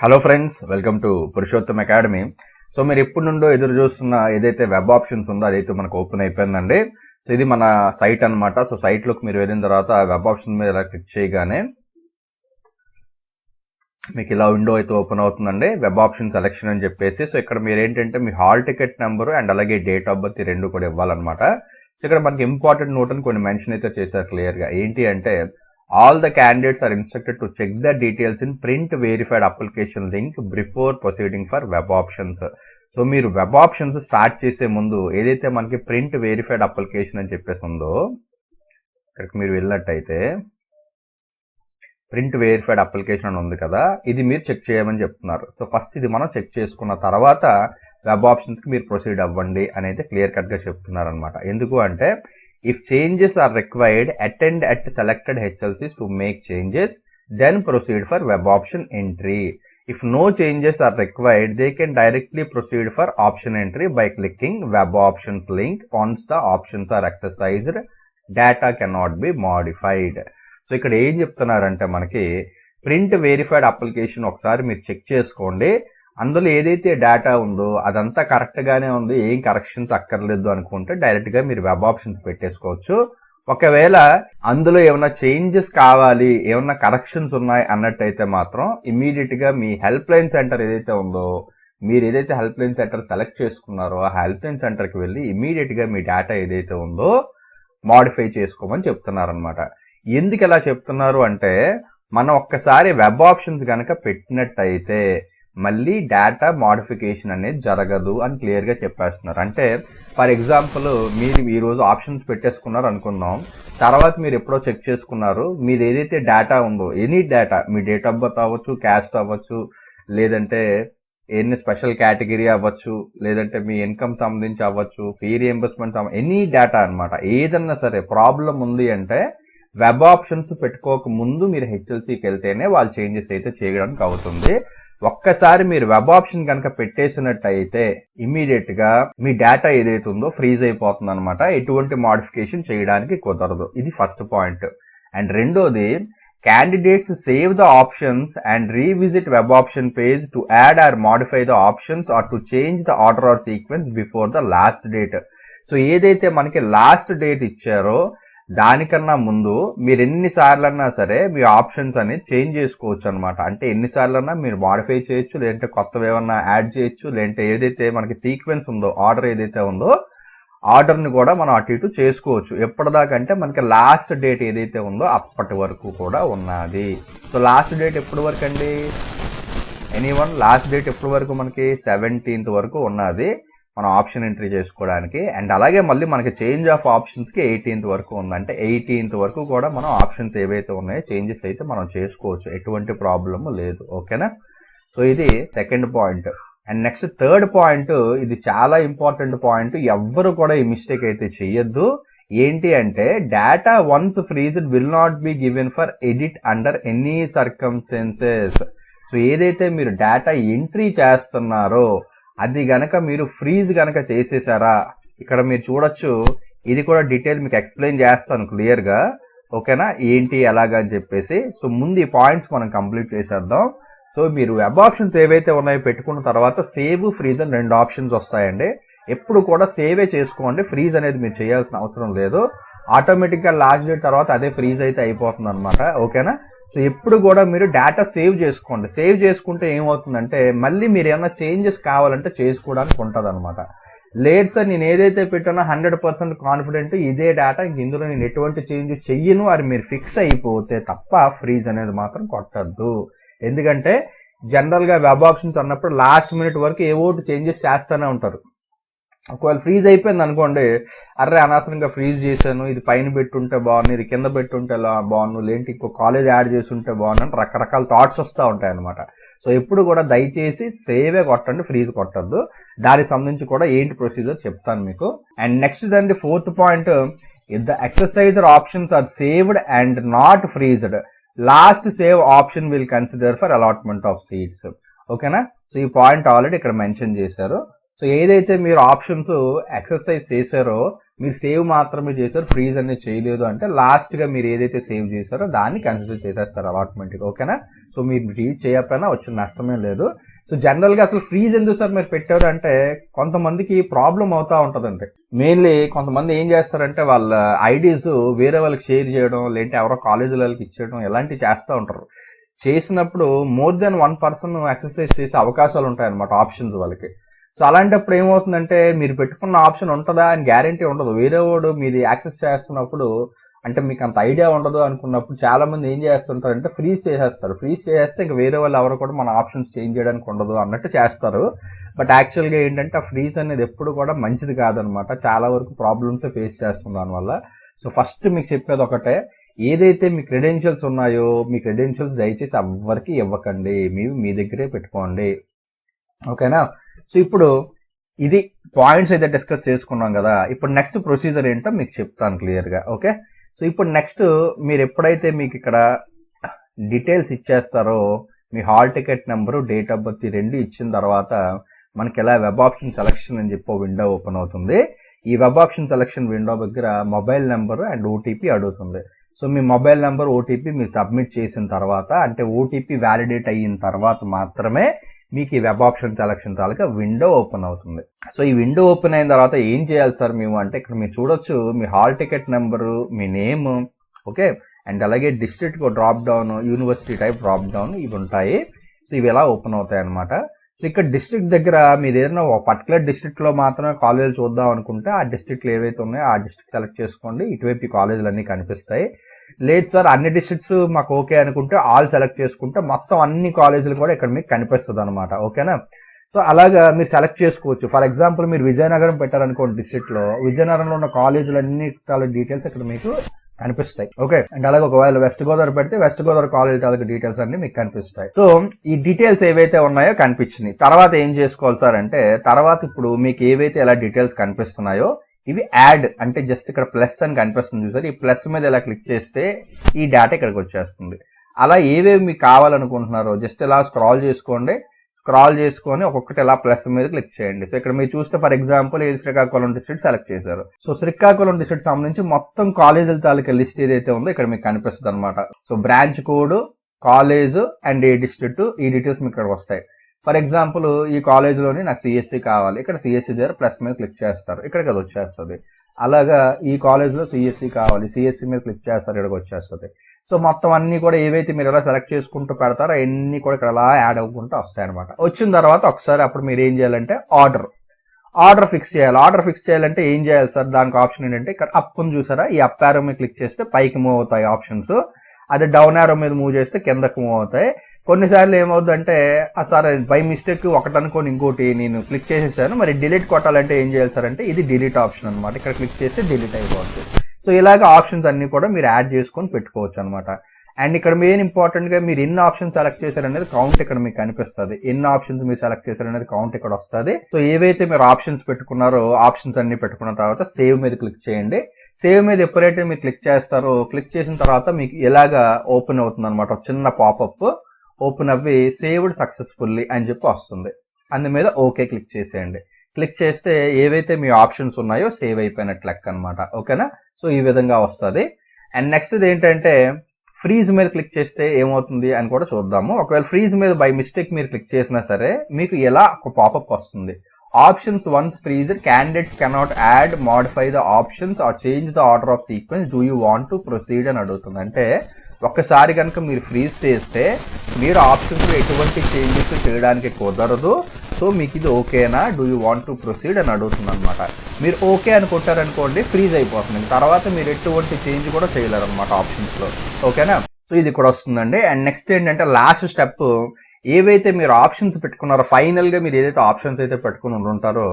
Hello friends, welcome to Purushottam academy. So మీరు ఎప్పటి నుండో ఎదురు చూస్తున్న ఏదైతే వెబ్ ఆప్షన్స్ ఉందో అదైతే మనకు ఓపెన్ అయిపోయిందండి. సో ఇది మన సైట్ అనమాట. సో సైట్లోకి మీరు వెళ్ళిన తర్వాత వెబ్ ఆప్షన్ మీద ఇలా క్లిక్ చేయగానే మీకు ఇలా విండో అయితే ఓపెన్ అవుతుందండి, వెబ్ ఆప్షన్ సెలెక్షన్ అని చెప్పేసి. సో ఇక్కడ మీరు ఏంటంటే మీ హాల్ టికెట్ నెంబరు అండ్ అలాగే డేట్ ఆఫ్ బర్త్ రెండు కూడా ఇవ్వాలన్నమాట. సో ఇక్కడ మనకి ఇంపార్టెంట్ నోట్ అని కొన్ని మెన్షన్ అయితే చేశారు క్లియర్గా. ఏంటి అంటే all the candidates are instructed to check the details in print verified application link before proceeding for web options. So మీరు వెబ్ ఆప్షన్స్ స్టార్ట్ చేసే ముందు ఏదైతే మనకి ప్రింట్ వెరిఫైడ్ అప్లికేషన్ అని చెప్పేసి ఉందో ఇక్కడికి మీరు వెళ్ళినట్టయితే ప్రింట్ వెరిఫైడ్ అప్లికేషన్ అని ఉంది కదా, ఇది మీరు చెక్ చేయమని చెప్తున్నారు. సో ఫస్ట్ ఇది మనం చెక్ చేసుకున్న తర్వాత వెబ్ ఆప్షన్స్కి మీరు ప్రొసీడ్ అవ్వండి అనేది క్లియర్ కట్గా చెప్తున్నారు అనమాట. ఎందుకు అంటే if changes are required, attend at selected HLCs to make changes, then proceed for web option entry. If no changes are required, they can directly proceed for option entry by clicking web options link. Once the options are exercised, data cannot be modified. So ఇక్కడ ఏం చెప్తున్నారంటే మనకి print verified application ఒకసారి మీరు check చేసుకోండి. అందులో ఏదైతే data ఉందో అదంతా కరెక్ట్గానే ఉంది, ఏం కరెక్షన్స్ అక్కర్లేదు అనుకుంటే డైరెక్ట్గా మీరు వెబ్ ఆప్షన్స్ పెట్టేసుకోవచ్చు. ఒకవేళ అందులో ఏమైనా చేంజెస్ కావాలి, ఏమైనా కరెక్షన్స్ ఉన్నాయి అన్నట్టయితే మాత్రం ఇమీడియట్గా మీ హెల్ప్ లైన్ సెంటర్ ఏదైతే ఉందో, మీరు ఏదైతే హెల్ప్ లైన్ సెంటర్ సెలెక్ట్ చేసుకున్నారో ఆ హెల్ప్ లైన్ సెంటర్కి వెళ్ళి ఇమీడియట్గా మీ డేటా ఏదైతే ఉందో మాడిఫై చేసుకోమని చెప్తున్నారనమాట. ఎందుకు ఇలా చెప్తున్నారు అంటే మనం ఒక్కసారి వెబ్ ఆప్షన్స్ కనుక పెట్టినట్టయితే మళ్ళీ డేటా మోడిఫికేషన్ అనేది జరగదు అని క్లియర్గా చెప్పేస్తున్నారు. అంటే ఫర్ ఎగ్జాంపుల్ మీరు ఈరోజు ఆప్షన్స్ పెట్టేసుకున్నారు అనుకుందాం, తర్వాత మీరు ఎప్పుడో చెక్ చేసుకున్నారు, మీరు ఏదైతే డేటా ఉందో any data, me date of birth అవ్వచ్చు, క్యాస్ట్ అవ్వచ్చు, లేదంటే ఎన్ని స్పెషల్ కేటగిరీ అవ్వచ్చు, లేదంటే మీ ఇన్కమ్ సంబంధించి అవ్వచ్చు, ఫీ రియంబర్స్మెంట్ ఎనీ డేటా అనమాట, ఏదన్నా సరే ప్రాబ్లం ఉంది అంటే వెబ్ ఆప్షన్స్ పెట్టుకోక ముందు మీరు హెచ్ఎల్సీకి వెళ్తేనే వాళ్ళు చేంజెస్ అయితే చేయడానికి అవుతుంది. ఒక్కసారి మీరు వెబ్ ఆప్షన్ కనుక పెట్టేసినట్టయితే ఇమీడియట్ గా మీ డేటా ఏదైతే ఉందో ఫ్రీజ్ అయిపోతుంది అనమాట, ఎటువంటి మోడిఫికేషన్ చేయడానికి కుదరదు. ఇది ఫస్ట్ పాయింట్. అండ్ రెండోది, candidates save the options and revisit web option page to add or modify the options or to change the order or sequence before the last date. So ఏదైతే మనకి last date ఇచ్చారో దానికన్నా ముందు మీరు ఎన్నిసార్లన్నా సరే మీ options అనేది change చేసుకోవచ్చు అనమాట. అంటే ఎన్నిసార్లన్నా మీరు మాడిఫై చేయొచ్చు, లేదంటే కొత్తవి ఏమన్నా యాడ్ చేయొచ్చు, లేదంటే ఏదైతే మనకి సీక్వెన్స్ ఉందో, ఆర్డర్ ఏదైతే ఉందో ఆర్డర్ని కూడా మనం అటు ఇటు చేసుకోవచ్చు. ఎప్పటిదాకంటే మనకి లాస్ట్ డేట్ ఏదైతే ఉందో అప్పటి వరకు కూడా ఉన్నది. సో లాస్ట్ డేట్ ఎప్పటి వరకు అండి? ఎనీవన్ లాస్ట్ డేట్ ఎప్పటి వరకు? మనకి 17th వరకు ఉన్నది మనం ఆప్షన్ ఎంట్రీ చేసుకోవడానికి. అండ్ అలాగే మళ్ళీ మనకి చేంజ్ ఆఫ్ ఆప్షన్స్కి 18th వరకు ఉంది. అంటే 18th వరకు కూడా మనం ఆప్షన్స్ ఏవైతే ఉన్నాయో చేంజెస్ అయితే మనం చేసుకోవచ్చు, ఎటువంటి ప్రాబ్లమ్ లేదు. ఓకేనా? సో ఇది second point. And next third point, ఇది చాలా ఇంపార్టెంట్ పాయింట్, ఎవ్వరు కూడా ఈ మిస్టేక్ అయితే చెయ్యొద్దు. ఏంటి అంటే data once freezed will not be given for edit under any circumstances. So ఏదైతే మీరు డేటా ఎంట్రీ చేస్తున్నారో అది గనక మీరు ఫ్రీజ్ గనక చేసేసారా, ఇక్కడ మీరు చూడొచ్చు, ఇది కూడా డీటెయిల్ మీకు ఎక్స్ప్లెయిన్ చేస్తాను క్లియర్గా. ఓకేనా? ఏంటి ఎలాగా అని చెప్పేసి. సో ముందు ఈ పాయింట్స్ మనం కంప్లీట్ చేసేద్దాం. సో మీరు వెబ్ ఆప్షన్స్ ఏవైతే ఉన్నాయో పెట్టుకున్న తర్వాత సేవ్, ఫ్రీజ్ అని 2 ఆప్షన్స్ వస్తాయండి. ఎప్పుడు కూడా సేవే చేసుకోండి, ఫ్రీజ్ అనేది మీరు చేయాల్సిన అవసరం లేదు. ఆటోమేటిక్గా లాస్ట్ డేట్ తర్వాత అదే ఫ్రీజ్ అయితే అయిపోతుంది అనమాట. ఓకేనా? సో ఎప్పుడు కూడా మీరు డేటా సేవ్ చేసుకోండి. సేవ్ చేసుకుంటే ఏమవుతుందంటే మళ్ళీ మీరు ఏమైనా చేంజెస్ కావాలంటే చేసుకోవడానికి ఉంటుంది అనమాట. లేదు సార్, నేను ఏదైతే పెట్టానో 100% కాన్ఫిడెంట్ ఇదే డేటా, ఇందులో నేను ఎటువంటి చేంజ్ చెయ్యను అని మీరు ఫిక్స్ అయిపోతే తప్ప ఫ్రీజ్ అనేది మాత్రం కొట్టద్దు. ఎందుకంటే జనరల్గా వెబ్ ఆప్షన్స్ అన్నప్పుడు లాస్ట్ మినిట్ వరకు ఏవో చేంజెస్ చేస్తూనే ఉంటారు. ఒకవేళ ఫ్రీజ్ అయిపోయింది అనుకోండి, అర్రే అనవసరంగా ఫ్రీజ్ చేశాను, ఇది పైన పెట్టుంటే బాగుంది, ఇది కింద పెట్టుంటే బాగుండు, లేంటి ఇంకో కాలేజ్ యాడ్ చేసి ఉంటే బాగుంది అని రకరకాల థాట్స్ వస్తూ ఉంటాయి అనమాట. సో ఎప్పుడు కూడా దయచేసి సేవే కొట్టండి, ఫ్రీజ్ కొట్టద్దు. దానికి సంబంధించి కూడా ఏంటి ప్రొసీజర్ చెప్తాను మీకు. అండ్ నెక్స్ట్ దాని fourth point, if the exerciser options are saved and not freezed, last save option will consider for allotment of seats. ఓకేనా? సో ఈ పాయింట్ ఆల్రెడీ ఇక్కడ మెన్షన్ చేశారు. సో ఏదైతే మీరు ఆప్షన్స్ ఎక్సర్సైజ్ చేశారో, మీరు సేవ్ మాత్రమే చేశారు, ఫ్రీజ్ అనేది చేయలేదు అంటే లాస్ట్గా మీరు ఏదైతే సేవ్ చేశారో దాన్ని కన్సిడర్ చేసేస్తారు అలాట్మెంట్కి. ఓకేనా? సో సో మీరు ఫ్రీజ్ చేయకపోయినా వచ్చిన నష్టమే లేదు. సో జనరల్ గా అసలు ఫ్రీజ్ ఎందుకు సార్ మీరు పెట్టారు అంటే కొంతమందికి ప్రాబ్లం అవుతా ఉంటదండి. మెయిన్లీ కొంతమంది ఏం చేస్తారంటే వాళ్ళ ఐడీస్ వేరే వాళ్ళకి షేర్ చేయడం, లేదంటే ఎవరో కాలేజీలకి ఇచ్చేయడం ఇలాంటివి చేస్తూ ఉంటారు. చేసినప్పుడు మోర్ దెన్ 1 పర్సన్ ఎక్సర్సైజ్ చేసే అవకాశాలు ఉంటాయన్నమాట ఆప్షన్స్ వాళ్ళకి. సో అలాంటప్పుడు ఏమవుతుందంటే మీరు పెట్టుకున్న ఆప్షన్ ఉంటుందా అని గ్యారంటీ ఉండదు. వేరే వాడు మీది యాక్సెస్ చేస్తున్నప్పుడు అంటే మీకు అంత ఐడియా ఉండదు అనుకున్నప్పుడు చాలా మంది ఏం చేస్తుంటారంటే ఫ్రీజ్ చేసేస్తారు. ఫ్రీజ్ చేస్తే ఇంకా వేరే వాళ్ళు ఎవరు కూడా మన ఆప్షన్స్ చేంజ్ చేయడానికి ఉండదు అన్నట్టు చేస్తారు. బట్ యాక్చువల్గా ఏంటంటే ఆ ఫ్రీజ్ అనేది ఎప్పుడు కూడా మంచిది కాదనమాట. చాలా వరకు ప్రాబ్లమ్స్ ఫేస్ చేస్తుంది దానివల్ల. సో ఫస్ట్ మీకు చెప్పేది ఒకటే, ఏదైతే మీ క్రెడెన్షియల్స్ ఉన్నాయో మీ క్రెడెన్షియల్స్ దయచేసి ఎవ్వరికి ఇవ్వకండి, మీ దగ్గరే పెట్టుకోండి. ఓకేనా? సో ఇప్పుడు ఇది పాయింట్స్ అయితే డిస్కస్ చేసుకున్నాం కదా. ఇప్పుడు నెక్స్ట్ ప్రొసీజర్ ఏంటో మీకు చెప్తాను క్లియర్గా. ఓకే, సో ఇప్పుడు నెక్స్ట్ మీరు ఎప్పుడైతే మీకు ఇక్కడ డీటెయిల్స్ ఇచ్చేస్తారో మీ hall ticket number, date of birth 2 ఇచ్చిన తర్వాత మనకి ఇలా వెబ్ ఆప్షన్ సెలక్షన్ అని చెప్పి విండో ఓపెన్ అవుతుంది. ఈ వెబ్ ఆప్షన్ సెలక్షన్ విండో దగ్గర మొబైల్ నెంబర్ అండ్ ఓటీపీ అడుగుతుంది. సో మీ మొబైల్ నెంబర్ ఓటీపీ మీరు సబ్మిట్ చేసిన తర్వాత, అంటే ఓటీపీ వ్యాలిడేట్ అయిన తర్వాత మాత్రమే మీకు ఈ వెబ్ ఆప్షన్ సెలక్షన్ తాలూకా విండో ఓపెన్ అవుతుంది. సో ఈ విండో ఓపెన్ అయిన తర్వాత ఏం చేయాలి సార్ మేము అంటే, ఇక్కడ మీరు చూడొచ్చు మీ హాల్ టికెట్ నెంబరు, మీ నేమ్, ఓకే, అండ్ అలాగే district drop down, university type drop down ఇవి ఉంటాయి. సో ఇవి ఎలా ఓపెన్ అవుతాయి అనమాట. సో ఇక్కడ డిస్ట్రిక్ట్ దగ్గర మీరు ఏదైనా ఒక పర్టికులర్ డిస్ట్రిక్ట్ లో మాత్రమే కాలేజీలు చూద్దాం అనుకుంటే ఆ డిస్ట్రిక్ట్లు ఏవైతే ఉన్నాయో ఆ డిస్ట్రిక్ట్ సెలెక్ట్ చేసుకోండి. ఇటువైపు ఈ కాలేజీలు అన్ని కనిపిస్తాయి. లేదు సార్ అన్ని డిస్ట్రిక్ట్స్ మాకు ఓకే అనుకుంటే ఆల్ సెలెక్ట్ చేసుకుంటే మొత్తం అన్ని కాలేజీలు కూడా ఇక్కడ మీకు కనిపిస్తుంది అనమాట. ఓకేనా? సో అలాగా మీరు సెలెక్ట్ చేసుకోవచ్చు. ఫర్ ఎగ్జాంపుల్ మీరు విజయనగరం పెట్టారనుకోండి, డిస్ట్రిక్ట్ లో విజయనగరంలో ఉన్న కాలేజీలు అన్ని డీటెయిల్స్ ఇక్కడ మీకు కనిపిస్తాయి. ఓకే, అండ్ అలాగే ఒకవేళ వెస్ట్ గోదావరి పెడితే వెస్ట్ గోదావరి కాలేజ్ తాలూకు డీటెయిల్స్ అన్ని మీకు కనిపిస్తాయి. సో ఈ డీటెయిల్స్ ఏవైతే ఉన్నాయో కనిపించినాయి. తర్వాత ఏం చేసుకోవాలి సార్ అంటే, తర్వాత ఇప్పుడు మీకు ఏవైతే ఎలా డీటెయిల్స్ కనిపిస్తున్నాయో ఇవి యాడ్ అంటే జస్ట్ ఇక్కడ ప్లస్ అని కనిపిస్తుంది చూసారు, ఈ ప్లస్ మీద ఇలా క్లిక్ చేస్తే ఈ డేటా ఇక్కడికి వచ్చేస్తుంది. అలా ఏవేవి మీకు కావాలనుకుంటున్నారో జస్ట్ ఇలా స్క్రాల్ చేసుకోండి. స్క్రాల్ చేసుకొని ఒక్కొక్కటి ఇలా ప్లస్ మీద క్లిక్ చేయండి. సో ఇక్కడ మీరు చూస్తే ఫర్ ఎగ్జాంపుల్ ఇది శ్రీకాకుళం డిస్ట్రిక్ట్ సెలెక్ట్ చేశారు. సో శ్రీకాకుళం డిస్ట్రిక్ట్ సంబంధించి మొత్తం కాలేజీల తాలూకా లిస్ట్ ఏదైతే ఉందో ఇక్కడ మీకు కనిపిస్తుంది అనమాట. So branch code, college and A district, ఈ డీటెయిల్స్ మీకు ఇక్కడ వస్తాయి. ఫర్ ఎగ్జాంపుల్ ఈ కాలేజ్లోని నాకు సిఎస్సి కావాలి, ఇక్కడ సిఎస్సి దగ్గర ప్లస్ మీద క్లిక్ చేస్తారు, ఇక్కడికి అది వచ్చేస్తుంది. అలాగా ఈ కాలేజ్లో సిఎస్సి కావాలి, సిఎస్సి మీద క్లిక్ చేస్తారు, ఇక్కడికి వచ్చేస్తుంది. సో మొత్తం అన్ని కూడా ఏవైతే మీరు ఎలా సెలెక్ట్ చేసుకుంటూ పెడతారో అన్ని కూడా ఇక్కడ అలా యాడ్ అవ్వకుంటూ వస్తాయి అనమాట. వచ్చిన తర్వాత ఒకసారి అప్పుడు మీరు ఏం చేయాలంటే ఆర్డర్ ఫిక్స్ చేయాలి. ఆర్డర్ ఫిక్స్ చేయాలంటే ఏం చేయాలి సార్, దానికి ఆప్షన్ ఏంటంటే ఇక్కడ అప్ ఉంది చూసారా, ఈ అప్ యారో మీద క్లిక్ చేస్తే పైకి మూవ్ అవుతాయి ఆప్షన్స్. అదే డౌన్ యారో మీద మూవ్ చేస్తే కిందకి మూవ్ అవుతాయి. కొన్నిసార్లు ఏమవుతుందంటే సార్ బై మిస్టేక్ ఒకటి అనుకోని ఇంకోటి నేను క్లిక్ చేసేసాను, మరి డిలీట్ కొట్టాలంటే ఏం చేయాలి సార్ అంటే ఇది డిలీట్ ఆప్షన్ అనమాట. ఇక్కడ క్లిక్ చేస్తే డిలీట్ అయిపోతుంది. సో ఇలాగ ఆప్షన్స్ అన్ని కూడా మీరు యాడ్ చేసుకొని పెట్టుకోవచ్చు అనమాట. అండ్ ఇక్కడ మెయిన్ ఇంపార్టెంట్ గా మీరు ఎన్ని ఆప్షన్స్ సెలెక్ట్ చేశారనేది కౌంట్ ఇక్కడ మీకు కనిపిస్తుంది. ఎన్ని ఆప్షన్స్ మీరు సెలెక్ట్ చేశారనేది కౌంట్ ఇక్కడ వస్తుంది. సో ఏవైతే మీరు ఆప్షన్స్ పెట్టుకున్నారో ఆప్షన్స్ అన్ని పెట్టుకున్న తర్వాత సేవ్ మీద క్లిక్ చేయండి. సేవ్ మీద ఎప్పుడైతే మీరు క్లిక్ చేస్తారో క్లిక్ చేసిన తర్వాత మీకు ఇలాగా ఓపెన్ అవుతుంది అనమాట. చిన్న పాపప్ ఓపెన్ అవ్వి సేవ్డ్ సక్సెస్ఫుల్లీ అని చెప్పి వస్తుంది. అందు మీద ఓకే క్లిక్ చేసేయండి. క్లిక్ చేస్తే ఏవైతే మీ ఆప్షన్స్ ఉన్నాయో సేవ్ అయిపోయినట్లు లెక్క అనమాట. ఓకేనా? సో ఈ విధంగా వస్తుంది. అండ్ నెక్స్ట్ ఏంటంటే ఫ్రీజ్ మీద క్లిక్ చేస్తే ఏమవుతుంది అని కూడా చూద్దాము. ఒకవేళ ఫ్రీజ్ మీద బై మిస్టేక్ మీరు క్లిక్ చేసినా సరే మీకు ఎలా ఒక పాపప్ వస్తుంది. Options once freezed, candidates cannot add, modify the options or change the order of sequence, do you want to proceed అని అడుగుతుంది. అంటే ఒక్కసారి కనుక మీరు ఫ్రీజ్ చేస్తే మీరు ఆప్షన్స్ ఎటువంటి చేంజెస్ చేయడానికి కుదరదు. సో మీకు ఇది ఓకేనా, do you want to proceed అని అడుగుతుంది అనమాట. మీరు ఓకే అని కొట్టారనుకోండి ఫ్రీజ్ అయిపోతుంది. తర్వాత మీరు ఎటువంటి చేంజ్ కూడా చేయలేరు అనమాట ఆప్షన్స్ లో. ఓకేనా? సో ఇది కూడా వస్తుందండి. అండ్ నెక్స్ట్ ఏంటంటే లాస్ట్ స్టెప్, ఏవైతే మీరు ఆప్షన్స్ పెట్టుకున్నారో ఫైనల్ గా మీరు ఏదైతే ఆప్షన్స్ అయితే పెట్టుకుని ఉంటారో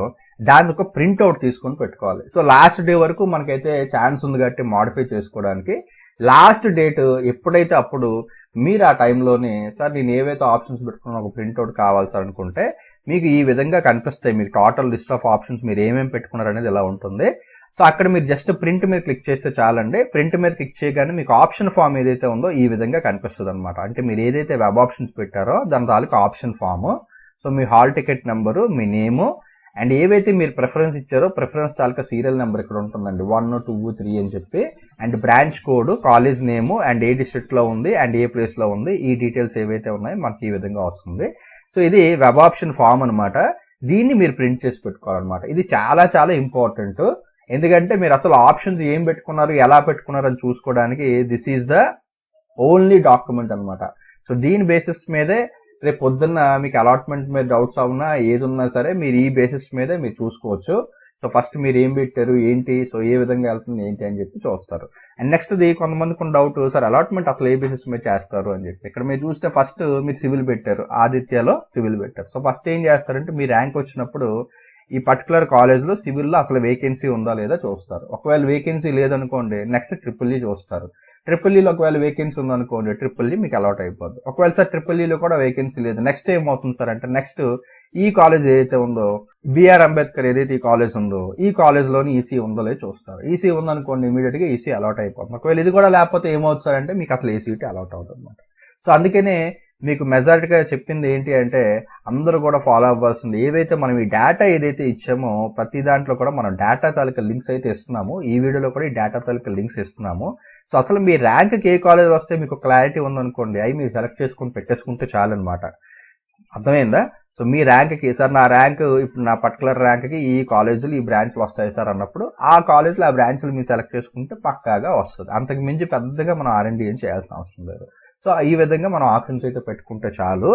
దాని ఒక ప్రింట్అవుట్ తీసుకొని పెట్టుకోవాలి. సో లాస్ట్ డే వరకు మనకైతే ఛాన్స్ ఉంది కాబట్టి మాడిఫై చేసుకోవడానికి. లాస్ట్ డేట్ ఎప్పుడైతే అప్పుడు మీరు ఆ టైంలోనే సార్ నేను ఏవైతే ఆప్షన్స్ పెట్టుకున్నా ఒక ప్రింట్అవుట్ కావాలి సార్ అనుకుంటే మీకు ఈ విధంగా కనిపిస్తాయి. మీకు టోటల్ లిస్ట్ ఆఫ్ ఆప్షన్స్ మీరు ఏమేమి పెట్టుకున్నారు అనేది ఎలా ఉంటుంది. సో అక్కడ మీరు జస్ట్ ప్రింట్ మీద క్లిక్ చేస్తే చాలండి. ప్రింట్ మీద క్లిక్ చేయగానే మీకు ఆప్షన్ ఫామ్ ఏదైతే ఉందో ఈ విధంగా కనిపిస్తుంది అనమాట. అంటే మీరు ఏదైతే వెబ్ ఆప్షన్స్ పెట్టారో దాని తాలూకు ఆప్షన్ ఫామ్. సో మీ హాల్ టికెట్ నెంబరు, మీ నేము అండ్ ఏవైతే మీరు ప్రిఫరెన్స్ ఇచ్చారో ప్రిఫరెన్స్ తాలూకా సీరియల్ నెంబర్ ఇక్కడ ఉంటుందండి 1, 2, 3 అని చెప్పి, and branch code, college name, and A district లో ఉంది అండ్ ఏ ప్లేస్ లో ఉంది, ఈ డీటెయిల్స్ ఏవైతే ఉన్నాయో మనకి ఈ విధంగా వస్తుంది. సో ఇది వెబ్ ఆప్షన్ ఫామ్ అనమాట. దీన్ని మీరు ప్రింట్ చేసి పెట్టుకోవాలన్నమాట. ఇది చాలా చాలా ఇంపార్టెంట్. ఎందుకంటే మీరు అసలు ఆప్షన్స్ ఏం పెట్టుకున్నారు, ఎలా పెట్టుకున్నారు అని చూసుకోవడానికి this is the only document అనమాట. సో దీని బేసిస్ మీదే రేపు పొద్దున్న మీకు అలాట్మెంట్ మీద డౌట్స్ అవునా ఏది ఉన్నా సరే మీరు ఈ బేసిస్ మీదే మీరు చూసుకోవచ్చు. సో ఫస్ట్ మీరు ఏం పెట్టారు ఏంటి, సో ఏ విధంగా వెళ్తుంది ఏంటి అని చెప్పి చూస్తారు. అండ్ నెక్స్ట్ కొంతమందికి డౌట్, సార్ అలాట్మెంట్ అసలు ఏ బేసిస్ మీద చేస్తారు అని చెప్పి. ఇక్కడ మీరు చూస్తే ఫస్ట్ మీరు సివిల్ పెట్టారు, ఆదిత్యలో సివిల్ పెట్టారు. సో ఫస్ట్ ఏం చేస్తారంటే మీ ర్యాంక్ వచ్చినప్పుడు ఈ పర్టికులర్ కాలేజ్లో సివిల్లో అసలు వేకెన్సీ ఉందా లేదా చూస్తారు. ఒకవేళ వేకెన్సీ లేదనుకోండి నెక్స్ట్ ట్రిపుల్ చూస్తారు. ట్రిపుల్ ఈలో ఒకవేళ వేకెన్సీ ఉందనుకోండి ట్రిపుల్ ఈ మీకు అలాట్ అయిపోద్ది. ఒకవేళ సార్ ట్రిపుల్ ఈలో కూడా వేకెన్సీ లేదు, నెక్స్ట్ ఏమవుతుంది సార్ అంటే నెక్స్ట్ ఈ కాలేజ్ ఏదైతే ఉందో బిఆర్ అంబేద్కర్ ఏదైతే ఈ కాలేజ్ ఉందో ఈ కాలేజ్లోని ఈసీ ఉందో లేదో చూస్తారు. ఈసీ ఉందనుకోండి ఇమీడియట్ గా ఈసీ అలాట్ అయిపోతుంది. ఒకవేళ ఇది కూడా లేకపోతే ఏమవుతుంది సార్ అంటే మీకు అసలు ఏ సీట్ అలాట్ అవుతుంది అనమాట. సో అందుకనే మీకు మెజారిటీగా చెప్పింది ఏంటి అంటే అందరూ కూడా ఫాలో అవ్వాల్సింది, ఏవైతే మనం ఈ డేటా ఏదైతే ఇచ్చామో ప్రతి దాంట్లో కూడా మనం డేటా తాలూకా లింక్స్ అయితే ఇస్తున్నాము. ఈ వీడియోలో కూడా ఈ డేటా తాలూకా లింక్స్ ఇస్తున్నాము. సో అసలు మీ ర్యాంక్కి ఏ కాలేజ్ వస్తే మీకు క్లారిటీ ఉందనుకోండి అవి మీరు సెలెక్ట్ చేసుకుని పెట్టేసుకుంటే చాలన్నమాట. అర్థమైందా? సో మీ ర్యాంక్కి సార్ నా ర్యాంక్ ఇప్పుడు నా పర్టికులర్ ర్యాంక్కి ఈ కాలేజీలు ఈ బ్రాంచ్లు వస్తాయి సార్ అన్నప్పుడు ఆ కాలేజీలో ఆ బ్రాంచ్లు మీరు సెలెక్ట్ చేసుకుంటే పక్కాగా వస్తుంది. అంతకు మించి పెద్దగా మనం R&D ఏం చేయాల్సిన అవసరం లేదు. సో ఈ విధంగా మనం ఆప్షన్స్ అయితే పెట్టుకుంటే చాలు.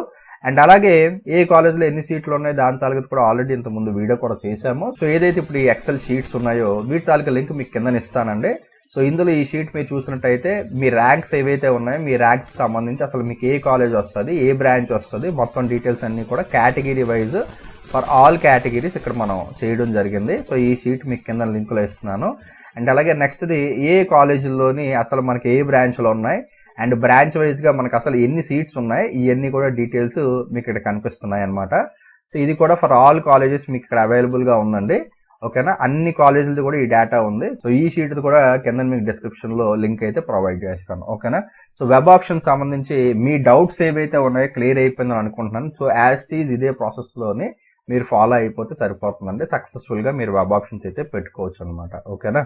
అండ్ అలాగే ఏ కాలేజ్లో ఎన్ని సీట్లు ఉన్నాయి దాని తాలూకు కూడా ఆల్రెడీ ఇంత ముందు వీడియో కూడా చేశాము. సో ఏదైతే ఇప్పుడు ఈ ఎక్సెల్ షీట్స్ ఉన్నాయో వీటి తాలూకా లింక్ మీకు కింద ఇస్తానండి. సో ఇందులో ఈ షీట్ మీరు చూసినట్టయితే మీ ర్యాంక్స్ ఏవైతే ఉన్నాయో మీ ర్యాంక్స్ సంబంధించి అసలు మీకు ఏ కాలేజ్ వస్తుంది, ఏ బ్రాంచ్ వస్తుంది, మొత్తం డీటెయిల్స్ అన్ని కూడా category wise for all categories ఇక్కడ మనం చేయడం జరిగింది. సో ఈ షీట్ మీకు కింద లింకులో ఇస్తున్నాను. అండ్ అలాగే నెక్స్ట్ది ఏ కాలేజీల్లోని అసలు మనకి ఏ బ్రాంచ్లో ఉన్నాయి అండ్ బ్రాంచ్ వైజ్గా మనకు అసలు ఎన్ని సీట్స్ ఉన్నాయి ఇవన్నీ కూడా డీటెయిల్స్ మీకు ఇక్కడ కనిపిస్తున్నాయి అనమాట. సో ఇది కూడా ఫర్ ఆల్ కాలేజెస్ మీకు ఇక్కడ అవైలబుల్గా ఉందండి. ఓకేనా, అన్ని కాలేజీలది కూడా ఈ డేటా ఉంది. సో ఈ షీట్ కూడా కింద మీకు డిస్క్రిప్షన్ లో లింక్ అయితే ప్రొవైడ్ చేస్తాను. ఓకేనా, సో వెబ్ ఆప్షన్ సంబంధించి మీ డౌట్స్ ఏవైతే ఉన్నాయో క్లియర్ అయిపోయిందని అనుకుంటున్నాను. సో యాజ్ టీజ్ ఇదే ప్రాసెస్ లోని మీరు ఫాలో అయిపోతే సరిపోతుందండి. సక్సెస్ఫుల్ గా మీరు వెబ్ ఆప్షన్స్ అయితే పెట్టుకోవచ్చు అనమాట. ఓకేనా.